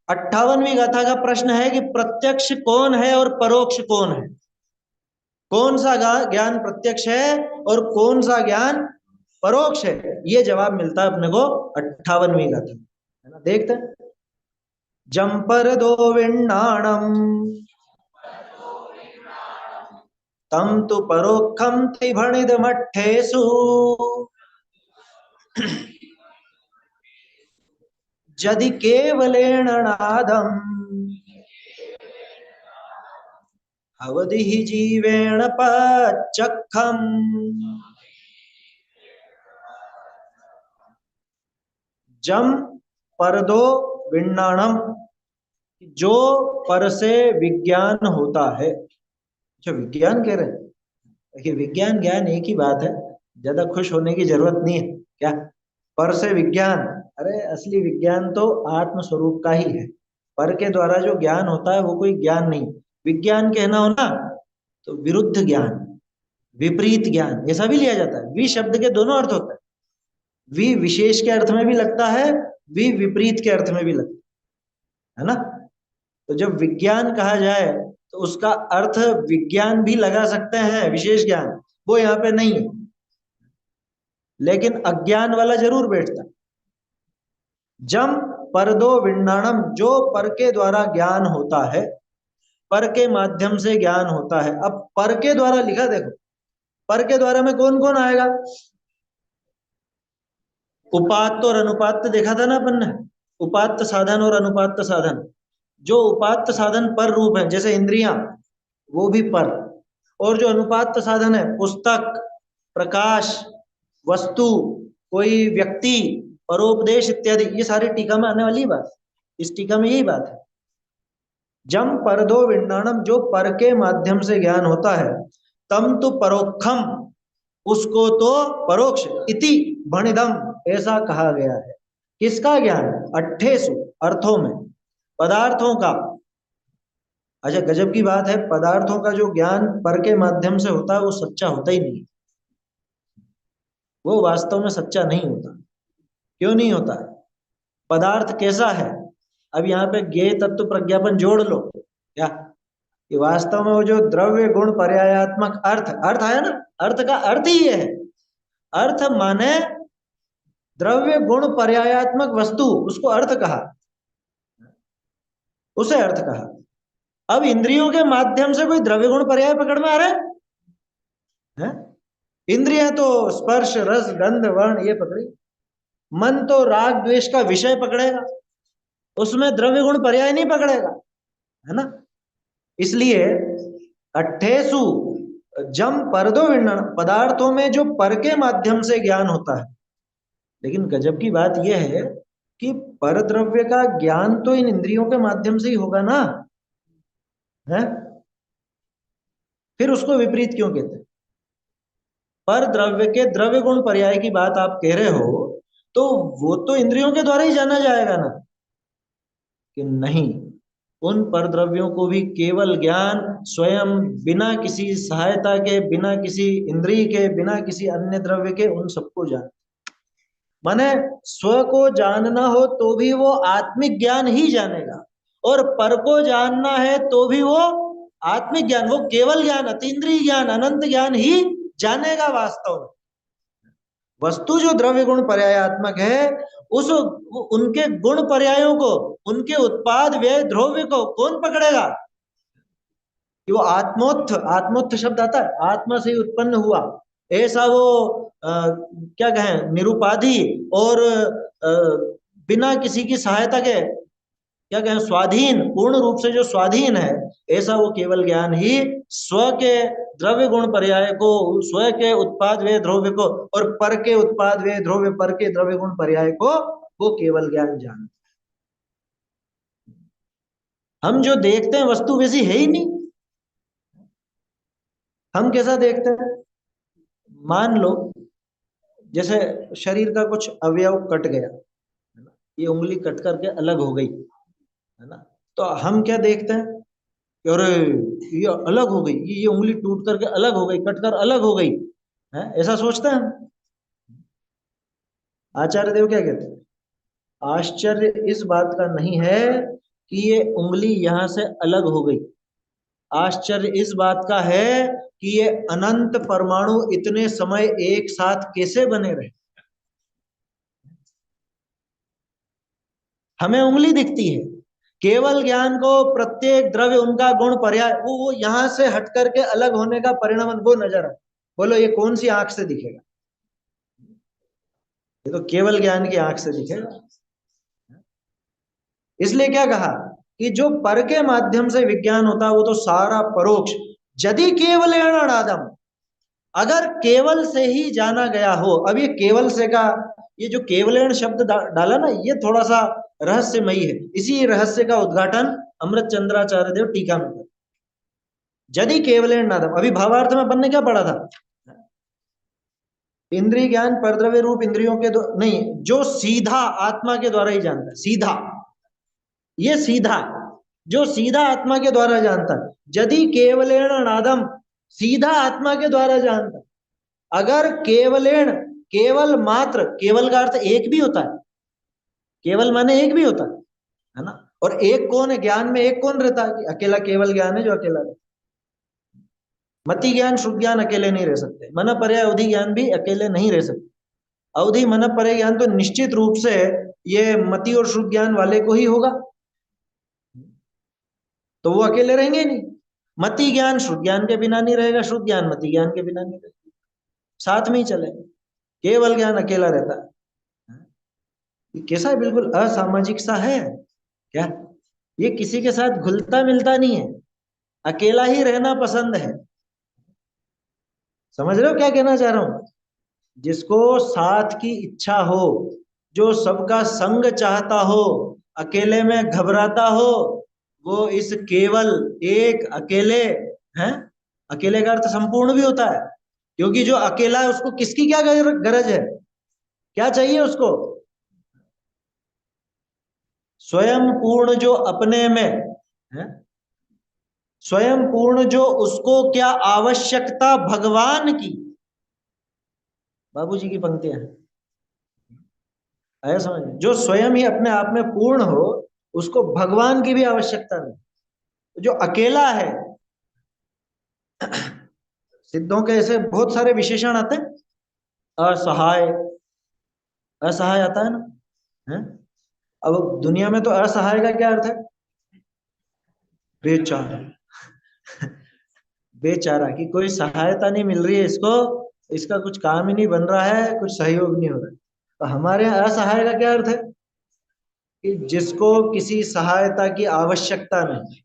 58वीं गाथा का प्रश्न है कि प्रत्यक्ष कौन है और परोक्ष कौन है, कौन सा ज्ञान प्रत्यक्ष है और कौन सा ज्ञान परोक्ष है। ये जवाब मिलता है अपने को 58वीं गाथा में, है ना? देखते हैं। जम पर दो विण्णाणम तम तु परोक्षम त्रिभणिद मठ्ठेषु यदि केवलेन नादम अवधि जीवेण पचखम। जम परदो विण्णाणम, जो पर से विज्ञान होता है। अच्छा, विज्ञान कह रहे हैं? देखिए, विज्ञान ज्ञान एक ही बात है, ज्यादा खुश होने की जरूरत नहीं है। क्या पर से विज्ञान? अरे असली विज्ञान तो आत्म स्वरूप का ही है। पर के द्वारा जो ज्ञान होता है वो कोई ज्ञान नहीं। विज्ञान कहना हो ना तो विरुद्ध ज्ञान, विपरीत ज्ञान, ऐसा भी लिया जाता है। वि शब्द के दोनों अर्थ होते हैं, वि विशेष के अर्थ में भी लगता है, वि विपरीत के अर्थ में भी लगता है ना? तो जब विज्ञान कहा जाए तो उसका अर्थ विज्ञान भी लगा सकते हैं, विशेष ज्ञान, वो यहाँ पे नहीं है, लेकिन अज्ञान वाला जरूर बैठता। जम परदो विण्णाणम, जो पर के द्वारा ज्ञान होता है, पर के माध्यम से ज्ञान होता है। अब पर के द्वारा लिखा देखो, पर के द्वारा में कौन कौन आएगा? उपात्त और अनुपात्त देखा था ना अपन ने, उपात्त साधन और अनुपात्त साधन। जो उपात्त साधन पर रूप है, जैसे इंद्रियां, वो भी पर, और जो अनुपात्त साधन है, पुस्तक, प्रकाश, वस्तु, कोई व्यक्ति, परोपदेश इत्यादि, ये सारी टीका में आने वाली बात। इस टीका में यही बात है। जम परदो विण्णाणम, जो पर के माध्यम से ज्ञान होता है, तम तो परोक्षम, उसको तो परोक्ष, इति भणिदम, ऐसा कहा गया है। किसका ज्ञान? अट्ठेसु, अर्थों में, पदार्थों का। अच्छा, गजब की बात है, पदार्थों का जो ज्ञान पर के माध्यम से होता है वो सच्चा होता ही नहीं, वो वास्तव में सच्चा नहीं होता। क्यों नहीं होता? पदार्थ कैसा है? अब यहाँ पे ज्ञेय तत्व प्रज्ञापन जोड़ लो। क्या ये वास्तव में वो जो द्रव्य गुण पर्यायात्मक अर्थ, अर्थ आया ना, अर्थ का अर्थ ही ये है। अर्थ माने द्रव्य गुण पर्यायात्मक वस्तु, उसको अर्थ कहा, उसे अर्थ कहा। अब इंद्रियों के माध्यम से कोई द्रव्य गुण पर्याय पकड़ में आ रहे हैं? इंद्रियां तो स्पर्श, रस, गंध, वर्ण ये पकड़ी। मन तो राग द्वेष का विषय पकड़ेगा, उसमें द्रव्य गुण पर्याय नहीं पकड़ेगा, है ना? इसलिए अट्ठेसु जम परदो विण्णन, पदार्थों में जो पर के माध्यम से ज्ञान होता है। लेकिन गजब की बात यह है कि पर द्रव्य का ज्ञान तो इन इंद्रियों के माध्यम से ही होगा ना, है? फिर उसको विपरीत क्यों कहते हैं? पर द्रव्य के द्रव्य गुण पर्याय की बात आप कह रहे हो, तो वो तो इंद्रियों के द्वारा ही जाना जाएगा ना, कि नहीं, उन पर द्रव्यों को भी केवल ज्ञान स्वयं, बिना किसी सहायता के, बिना किसी इंद्रिय के, बिना किसी अन्य द्रव्य के, उन सबको जान। माने स्व को जानना हो तो भी वो आत्मिक ज्ञान ही जानेगा, और पर को जानना है तो भी वो आत्मिक ज्ञान, वो केवल ज्ञान, अतीन्द्रिय ज्ञान, अनंत ज्ञान ही जानेगा वास्तव में। वस्तु जो द्रव्य गुण पर्यायात्मक है, उस उनके गुण पर्यायों को, उनके उत्पाद व्यय द्रव्य को कौन पकड़ेगा? कि वो आत्मोत्थ, आत्मोत्थ शब्द आता है, आत्मा से ही उत्पन्न हुआ, ऐसा वो क्या कहें, निरुपाधि और बिना किसी की सहायता के क्या कहें, स्वाधीन, पूर्ण रूप से जो स्वाधीन है, ऐसा वो केवल ज्ञान ही स्व के द्रव्य गुण पर्याय को, स्व के उत्पाद वे द्रव्य को, और पर के उत्पाद वे द्रव्य, पर के द्रव्य गुण पर्याय को वो केवल ज्ञान जानता है। हम जो देखते हैं वस्तु वैसी है ही नहीं। हम कैसा देखते हैं, मान लो जैसे शरीर का कुछ अवयव कट गया है ना, ये उंगली कट करके अलग हो गई है ना, तो हम क्या देखते हैं कि अरे ये अलग हो गई, ये उंगली टूट करके अलग हो गई, कट कर अलग हो गई है, ऐसा सोचते हैं हम। आचार्य देव क्या कहते हैं, आश्चर्य इस बात का नहीं है कि ये उंगली यहां से अलग हो गई, आश्चर्य इस बात का है कि ये अनंत परमाणु इतने समय एक साथ कैसे बने रहे। हमें उंगली दिखती है, केवल ज्ञान को प्रत्येक द्रव्य उनका गुण पर्याय, वो यहां से हट करके अलग होने का परिणाम वो नजर है। बोलो ये कौन सी आंख से दिखेगा, ये तो केवल ज्ञान की आंख से दिखेगा। इसलिए क्या कहा कि जो पर के माध्यम से विज्ञान होता है वो तो सारा परोक्ष, यदि केवल आदम, अगर केवल से ही जाना गया हो। अब ये केवल से का, ये जो केवलेण शब्द डाला ना, ये थोड़ा सा रहस्यमयी है, इसी रहस्य का उद्घाटन अमृत चंद्राचार्य देव टीका में कर। यदि केवलेण नादम, अभी भावार्थ में अपन ने क्या पढ़ा था, इंद्रिय ज्ञान परद्रव्य रूप इंद्रियों के नहीं, जो सीधा आत्मा के द्वारा ही जानता है, सीधा, ये सीधा, जो सीधा आत्मा के द्वारा जानता है, यदि केवलेण नादम, सीधा आत्मा के द्वारा जानता है। अगर केवलेण, केवल मात्र, केवल का अर्थ एक भी होता है, केवल माने एक भी होता है ना, और एक कौन है, ज्ञान में एक कौन रहता है, कि अकेला केवल ज्ञान है जो अकेला रहता है। मति ज्ञान शुद्ध ज्ञान अकेले नहीं रह सकते, मन पर्याय अवधि ज्ञान भी अकेले नहीं रह सकते। अवधि मन पर्याय ज्ञान तो निश्चित रूप से ये मति और शुद्ध ज्ञान वाले को ही होगा, तो वो अकेले रहेंगे नहीं। मति ज्ञान शुद्ध ज्ञान के बिना नहीं रहेगा, शुद्ध ज्ञान मति ज्ञान के बिना नहीं रहेगा, साथ में ही चलेंगे। केवल ज्ञान अकेला रहता है। ये कैसा है, बिल्कुल असामाजिक सा है क्या, ये किसी के साथ घुलता मिलता नहीं है, अकेला ही रहना पसंद है। समझ रहे हो क्या कहना चाह रहा हूं, जिसको साथ की इच्छा हो, जो सबका संग चाहता हो, अकेले में घबराता हो, वो इस केवल एक अकेले हैं। अकेले का अर्थ संपूर्ण भी होता है, क्योंकि जो अकेला है उसको किसकी क्या गरज है, क्या चाहिए उसको, स्वयं पूर्ण जो अपने में है, स्वयं पूर्ण जो, उसको क्या आवश्यकता भगवान की। बाबूजी की पंक्तियां हैं, आया समझ में? जो स्वयं ही अपने आप में पूर्ण हो, उसको भगवान की भी आवश्यकता नहीं। जो अकेला है, सिद्धों के ऐसे बहुत सारे विशेषण आते हैं, असहाय, असहाय आता है ना है? अब दुनिया में तो असहाय का क्या अर्थ है, बेचारा, बेचारा की कोई सहायता नहीं मिल रही है इसको, इसका कुछ काम ही नहीं बन रहा है, कुछ सहयोग नहीं हो रहा है। तो हमारे यहाँ असहाय का क्या अर्थ है, कि जिसको किसी सहायता की आवश्यकता नहीं।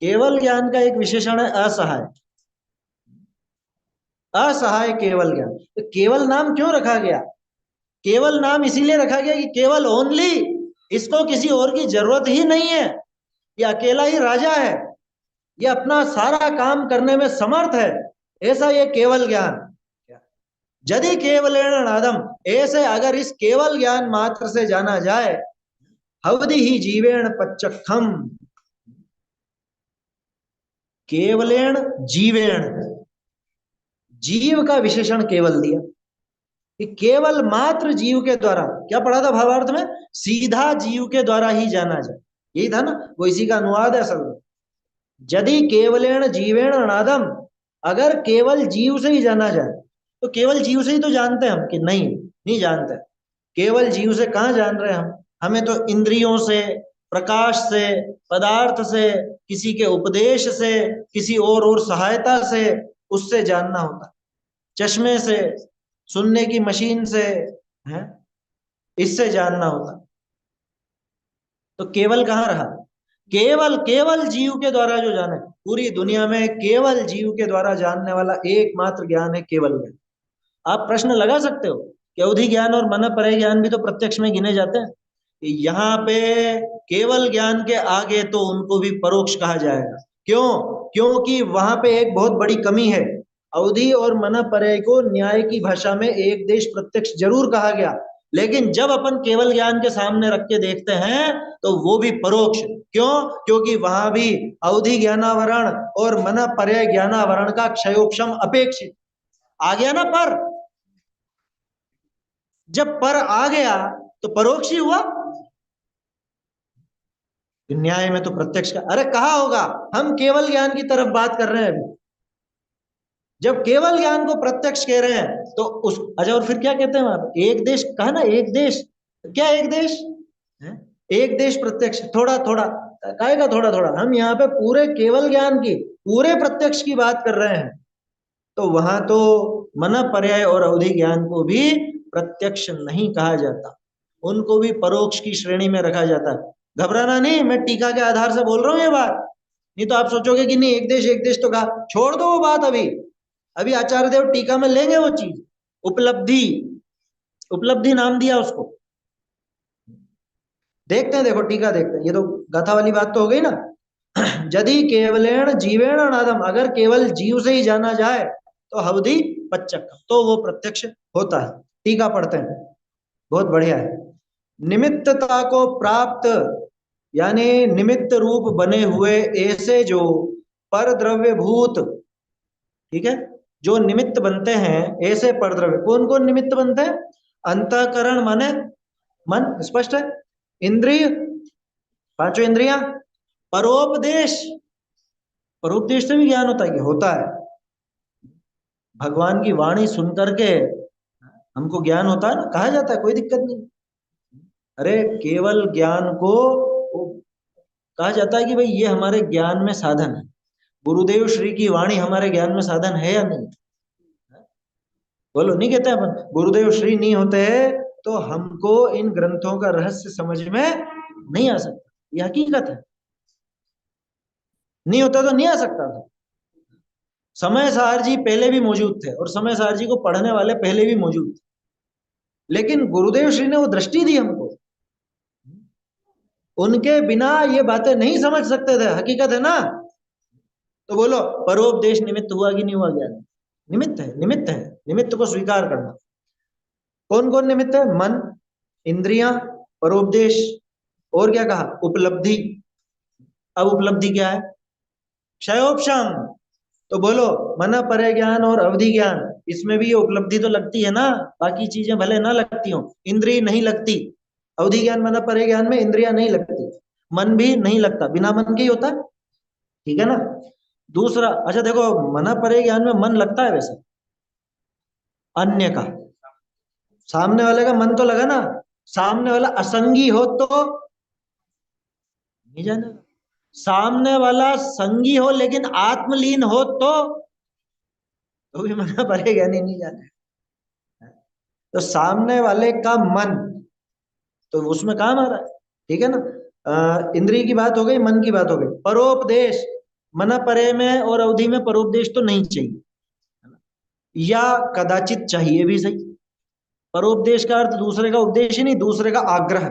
केवल ज्ञान का एक विशेषण है असहाय, असहाय केवल ज्ञान। तो केवल नाम क्यों रखा गया, केवल नाम इसीलिए रखा गया कि केवल ओनली, इसको किसी और की जरूरत ही नहीं है, ये अकेला ही राजा है, ये अपना सारा काम करने में समर्थ है, ऐसा ये केवल ज्ञान। यदि केवलेण नादम, ऐसे अगर इस केवल ज्ञान मात्र से जाना जाए, हवदि ही जीवेण पच्चखम, केवलेण जीवेण, जीव का विशेषण केवल दिया, कि केवल मात्र जीव के द्वारा, क्या पढ़ा था भावार्थ में, सीधा जीव के द्वारा ही जाना जाए, यही था ना, वो इसी का अनुवाद है असल में। यदि केवलेण जीवेण नादम, अगर केवल जीव से ही जाना जाए, तो केवल जीव से ही तो जानते हैं हम, कि नहीं, नहीं जानते। केवल जीव से कहाँ जान रहे हैं हम, हमें तो इंद्रियों से, प्रकाश से, पदार्थ से, किसी के उपदेश से, किसी और सहायता से, उससे जानना होता, चश्मे से, सुनने की मशीन से, है, इससे जानना होता। तो केवल कहाँ रहा? केवल केवल जीव के द्वारा जो जाने, पूरी दुनिया में केवल जीव के द्वारा जानने वाला एकमात्र ज्ञान है केवल ज्ञान। आप प्रश्न लगा सकते हो कि अवधि ज्ञान और मन परय ज्ञान भी तो प्रत्यक्ष में गिने जाते हैं। यहाँ पे केवल ज्ञान के आगे तो उनको भी परोक्ष कहा जाएगा। क्यों? क्योंकि वहां पे एक बहुत बड़ी कमी है। अवधि और मन परय को न्याय की भाषा में एक देश प्रत्यक्ष जरूर कहा गया, लेकिन जब अपन केवल ज्ञान के सामने रख के देखते हैं तो वो भी परोक्ष। क्यों? क्योंकि वहां भी अवधि ज्ञानावरण और मन परय ज्ञानावरण का क्षयोपशम अपेक्षित आ गया ना। पर जब पर आ गया तो परोक्ष ही हुआ। न्याय में तो प्रत्यक्ष का, अरे कहा होगा, हम केवल ज्ञान की तरफ बात कर रहे हैं अभी। जब केवल ज्ञान को प्रत्यक्ष कह रहे हैं तो उस, अच्छा और फिर क्या कहते हैं वहां पे? एक देश कहा ना, एक देश। क्या एक देश है? एक देश प्रत्यक्ष, थोड़ा थोड़ा काहेगा थोड़ा थोड़ा, हम यहाँ पे पूरे केवल ज्ञान की, पूरे प्रत्यक्ष की बात कर रहे हैं। तो वहां तो मन पर्याय और अवधि ज्ञान को भी प्रत्यक्ष नहीं कहा जाता, उनको भी परोक्ष की श्रेणी में रखा जाता है। घबराना नहीं, मैं टीका के आधार से बोल रहा हूं ये बात, नहीं तो आप सोचोगे कि नहीं एक देश तो कहा, छोड़ दो वो बात। अभी अभी आचार्य देव टीका में लेंगे वो चीज, उपलब्धि, उपलब्धि नाम दिया उसको। देखते हैं, देखो टीका देखते हैं। ये तो गाथा वाली बात तो हो गई ना। यदि केवलेण जीवेण नादम, अगर केवल जीव से ही जाना जाए तो हवधि पच्चक, तो वो प्रत्यक्ष होता है। टीका पढ़ते हैं, बहुत बढ़िया है। निमित्तता को प्राप्त यानी निमित्त रूप बने हुए ऐसे जो पर द्रव्य भूत, ठीक है, जो निमित्त बनते हैं ऐसे पर द्रव्य, कौन कौन निमित्त बनते हैं? अंतःकरण माने मन, स्पष्ट है। इंद्रिय, पांचों इंद्रियां। परोपदेश, परोपदेश से भी ज्ञान होता है कि होता है। भगवान की वाणी सुन करके हमको ज्ञान होता है ना, कहा जाता है, कोई दिक्कत नहीं। अरे केवल ज्ञान को कहा जाता है कि भाई ये हमारे ज्ञान में साधन है। गुरुदेव श्री की वाणी हमारे ज्ञान में साधन है या नहीं? बोलो, नहीं कहते अपन गुरुदेव श्री नहीं होते तो हमको इन ग्रंथों का रहस्य समझ में नहीं आ सकता, ये हकीकत है। नहीं होता तो नहीं आ सकता था। समय सार जी पहले भी मौजूद थे और समय सार जी को पढ़ने वाले पहले भी मौजूद थे, लेकिन गुरुदेव श्री ने वो दृष्टि दी हमको, उनके बिना ये बातें नहीं समझ सकते थे, हकीकत है ना। तो बोलो, परोपदेश निमित्त हुआ कि नहीं हुआ ज्ञान? निमित्त है, निमित्त है, निमित्त को स्वीकार करना। कौन कौन निमित्त है? मन, इंद्रियां, परोपदेश, और क्या कहा? उपलब्धि। अब उपलब्धि क्या है? क्षयोपशम। तो बोलो, मन परय ज्ञान और अवधि ज्ञान, इसमें भी ये उपलब्धि तो लगती है ना, बाकी चीजें भले ना लगती हो। इंद्रिय नहीं लगती अवधि ज्ञान मन परय ज्ञान में, इंद्रिया नहीं लगती, मन भी नहीं लगता, बिना मन के ही होता है, ठीक है ना। दूसरा, अच्छा देखो, मन परय ज्ञान में मन लगता है वैसे अन्य का, सामने वाले का मन तो लगा ना, सामने वाला असंगी हो तो नहीं जानेगा, सामने वाला संगी हो लेकिन आत्मलीन हो तो भी मन पड़ेगा, नहीं जाने। तो सामने वाले का मन तो उसमें काम आ रहा है, ठीक है ना। इंद्रिय की बात हो गई, मन की बात हो गई। परोपदेश, मन परे में और अवधि में परोपदेश तो नहीं चाहिए, या कदाचित चाहिए भी सही। परोपदेश का अर्थ दूसरे का उपदेश ही नहीं, दूसरे का आग्रह।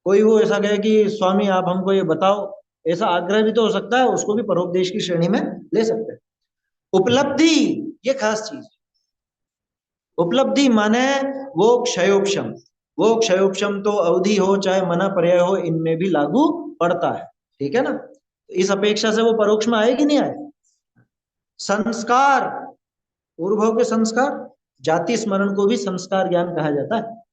कोई वो ऐसा कहे कि स्वामी आप हमको ये बताओ, ऐसा आग्रह भी तो हो सकता है, उसको भी परोपदेश की श्रेणी में ले सकते हैं। उपलब्धि, ये खास चीज। उपलब्धि माने वो क्षयोपशम, वो क्षयोपशम तो अवधि हो चाहे मना पर्याय हो, इनमें भी लागू पड़ता है, ठीक है ना। इस अपेक्षा से वो परोक्ष में आए कि नहीं आए। संस्कार, पूर्व के संस्कार, जाति स्मरण को भी संस्कार ज्ञान कहा जाता है।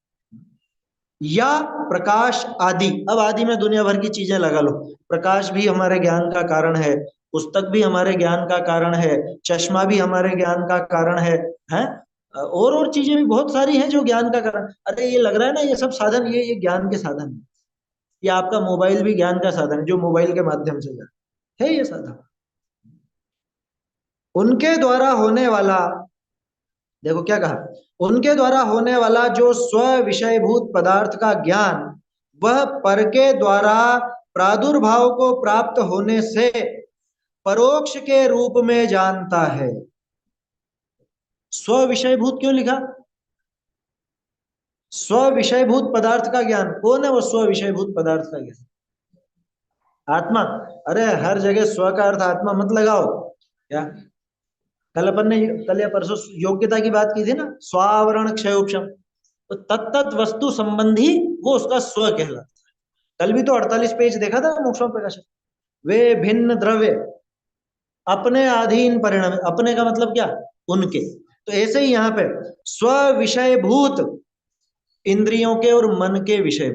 या प्रकाश आदि, अब आदि में दुनिया भर की चीजें लगा लो, प्रकाश भी हमारे ज्ञान का कारण है, पुस्तक भी हमारे ज्ञान का कारण है, चश्मा भी हमारे ज्ञान का कारण है, और चीजें भी बहुत सारी हैं जो ज्ञान का कारण। अरे ये लग रहा है ना, ये सब साधन, ये ज्ञान के साधन है। ये आपका मोबाइल भी ज्ञान का साधन है, जो मोबाइल के माध्यम से है ये साधन। उनके द्वारा होने वाला, देखो क्या कहा, उनके द्वारा होने वाला जो स्व विषयभूत पदार्थ का ज्ञान वह पर के द्वारा प्रादुर्भाव को प्राप्त होने से परोक्ष के रूप में जानता है। स्व विषयभूत क्यों लिखा? स्व विषयभूत पदार्थ का ज्ञान। कौन है वो स्व विषयभूत पदार्थ का ज्ञान? आत्मा। अरे हर जगह स्व का अर्थ आत्मा मत लगाओ। क्या कल अपन ने, कल या परसों योग्यता की बात की थी ना, स्वावरण क्षय उपशम, तो तत्त वस्तु संबंधी वो उसका स्व कहलाता है। कल भी तो 48 पेज देखा था मोक्षम प्रकाश। वे भिन्न द्रव्य अपने अधीन परिणाम, अपने का मतलब क्या? उनके। तो ऐसे ही यहाँ पे स्व विषयभूत इंद्रियों के और मन के विषय,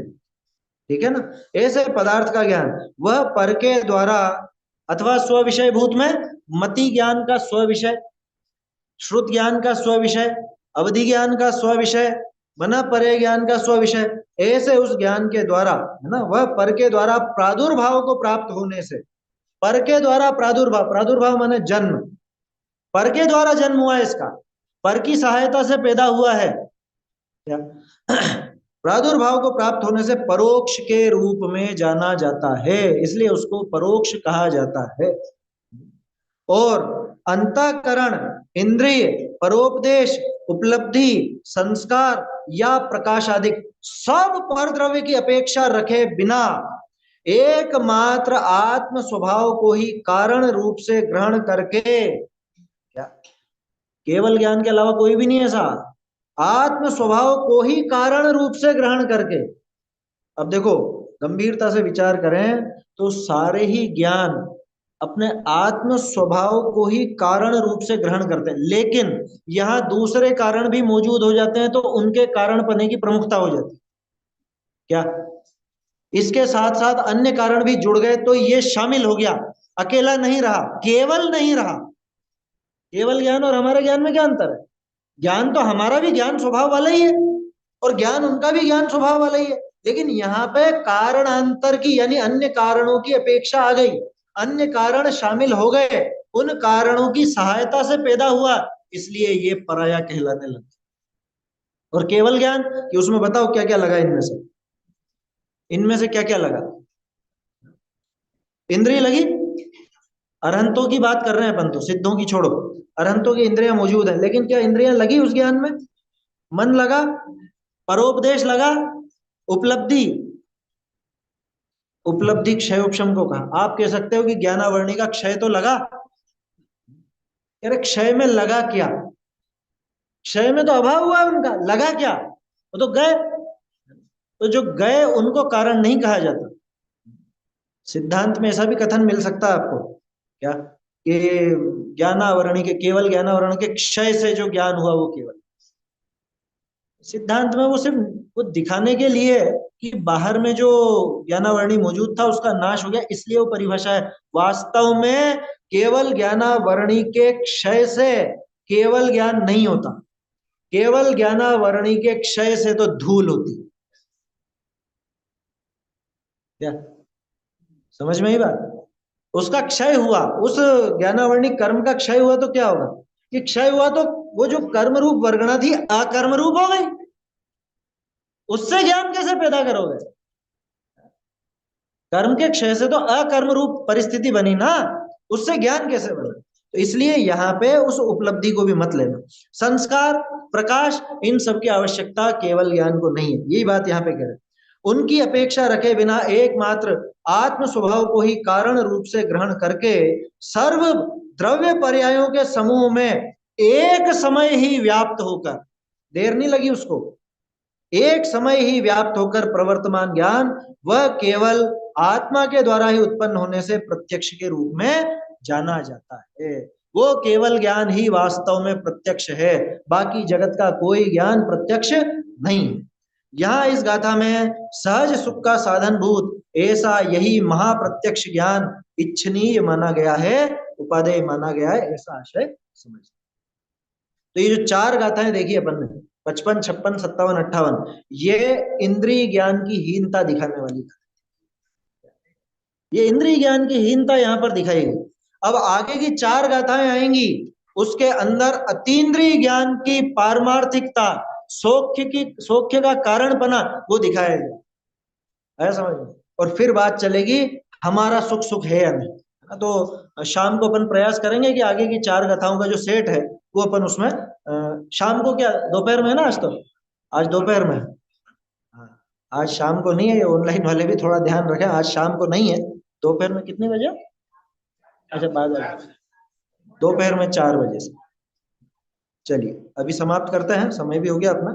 ठीक है ना, ऐसे पदार्थ का ज्ञान वह पर के द्वारा, अथवा स्व विषयभूत में मति ज्ञान का स्व विषय, श्रुत ज्ञान का स्व विषय, अवधि ज्ञान का स्व विषय, मना परे ज्ञान का स्व विषय, ऐसे उस ज्ञान के द्वारा, है ना, वह पर के द्वारा प्रादुर्भाव को प्राप्त होने से, पर के द्वारा प्रादुर्भाव, प्रादुर्भाव माने जन्म, पर के द्वारा जन्म हुआ है इसका, पर की सहायता से पैदा हुआ है क्या? प्रादुर्भाव को प्राप्त होने से परोक्ष के रूप में जाना जाता है, इसलिए उसको परोक्ष कहा जाता है। और अंतःकरण, इंद्रिय, परोपदेश, उपलब्धि, संस्कार या प्रकाश आदि सब पर द्रव्य की अपेक्षा रखे बिना एकमात्र आत्म स्वभाव को ही कारण रूप से ग्रहण करके, क्या केवल ज्ञान के अलावा कोई भी नहीं ऐसा, आत्म स्वभाव को ही कारण रूप से ग्रहण करके। अब देखो गंभीरता से विचार करें तो सारे ही ज्ञान अपने आत्म स्वभाव को ही कारण रूप से ग्रहण करते हैं, लेकिन यहां दूसरे कारण भी मौजूद हो जाते हैं तो उनके कारण पने की प्रमुखता हो जाती है। क्या इसके साथ साथ अन्य कारण भी जुड़ गए तो ये शामिल हो गया, अकेला नहीं रहा, केवल नहीं रहा। केवल ज्ञान और हमारे ज्ञान में क्या अंतर है? ज्ञान तो हमारा भी ज्ञान स्वभाव वाला ही है और ज्ञान उनका भी ज्ञान स्वभाव वाला ही है, लेकिन यहाँ पे कारण अंतर की, यानी अन्य कारणों की अपेक्षा आ गई, अन्य कारण शामिल हो गए, उन कारणों की सहायता से पैदा हुआ, इसलिए ये पराया कहलाने लगा। और केवल ज्ञान कि उसमें बताओ क्या क्या लगा, इनमें से क्या क्या लगा? इंद्रिय लगी, अरहंतों की बात कर रहे हैं अपन, तो सिद्धों की छोड़ो, अरहंतों की इंद्रियां मौजूद है, लेकिन क्या इंद्रियां लगी उस ज्ञान में? मन लगा, परोपदेश लगा, उपलब्धि, उपलब्धि क्षय उपशम को कहा। आप कह सकते हो कि ज्ञानावरणी का क्षय तो लगा, अरे क्षय में लगा क्या? क्षय में तो अभाव हुआ उनका, लगा क्या? वो तो गए, तो जो गए उनको कारण नहीं कहा जाता। सिद्धांत में ऐसा भी कथन मिल सकता है आपको क्या, कि ज्ञानावरणी के, केवल ज्ञानावरण के क्षय से जो ज्ञान हुआ वो केवल, सिद्धांत में वो सिर्फ वो दिखाने के लिए कि बाहर में जो ज्ञानावरणी मौजूद था उसका नाश हो गया, इसलिए वो परिभाषा है। वास्तव में केवल ज्ञानावरणी के क्षय से केवल ज्ञान नहीं होता, केवल ज्ञानावरणी के क्षय से तो धूल होती है। क्या समझ में ही बात? उसका क्षय हुआ, उस ज्ञानावरणी कर्म का क्षय हुआ तो क्या होगा कि क्षय हुआ तो वो जो कर्म रूप वर्गणा थी अकर्म रूप हो गई, उससे ज्ञान कैसे पैदा करोगे? कर्म के क्षय से तो अकर्म रूप परिस्थिति बनी ना, उससे ज्ञान कैसे बना? तो इसलिए यहाँ पे उस उपलब्धि को भी मत लेना। संस्कार, प्रकाश, इन सब की आवश्यकता केवल ज्ञान को नहीं है, यही बात यहाँ पे कह रहे हैं। उनकी अपेक्षा रखे बिना एकमात्र आत्म स्वभाव को ही कारण रूप से ग्रहण करके सर्व द्रव्य पर्यायों के समूह में एक समय ही व्याप्त होकर, देर नहीं लगी उसको, एक समय ही व्याप्त होकर प्रवर्तमान ज्ञान वह केवल आत्मा के द्वारा ही उत्पन्न होने से प्रत्यक्ष के रूप में जाना जाता है। वो केवल ज्ञान ही वास्तव में प्रत्यक्ष है, बाकी जगत का कोई ज्ञान प्रत्यक्ष नहीं। यहाँ इस गाथा में सहज सुख का साधन भूत ऐसा यही महाप्रत्यक्ष ज्ञान इच्छनीय माना गया है, उपादेय माना गया है, ऐसा आशय समझ। तो ये जो चार गाथाएं देखी अपन ने, 55, 56, 57, 58, ये इंद्रिय ज्ञान की हीनता दिखाने वाली, ये इंद्रिय ज्ञान की हीनता यहाँ पर दिखाई गई। अब आगे की चार गाथाएं आएंगी, उसके अंदर अतीन्द्रिय ज्ञान की पारमार्थिकता, सौख्य का कारणपना वो दिखाया गया। है समझ में? और फिर बात चलेगी हमारा सुख सुख है या नहीं। तो शाम को अपन प्रयास करेंगे कि आगे की 4 कथाओं का जो सेट है वो अपन उसमें शाम को, क्या दोपहर में है ना आज तो, आज दोपहर में है। हाँ, आज शाम को नहीं है, ये ऑनलाइन वाले भी थोड़ा ध्यान रखें, आज शाम को नहीं है, दोपहर में कितने बजे? अच्छा, बाद दोपहर में 4 बजे से। चलिए अभी समाप्त करते हैं, समय भी हो गया अपना।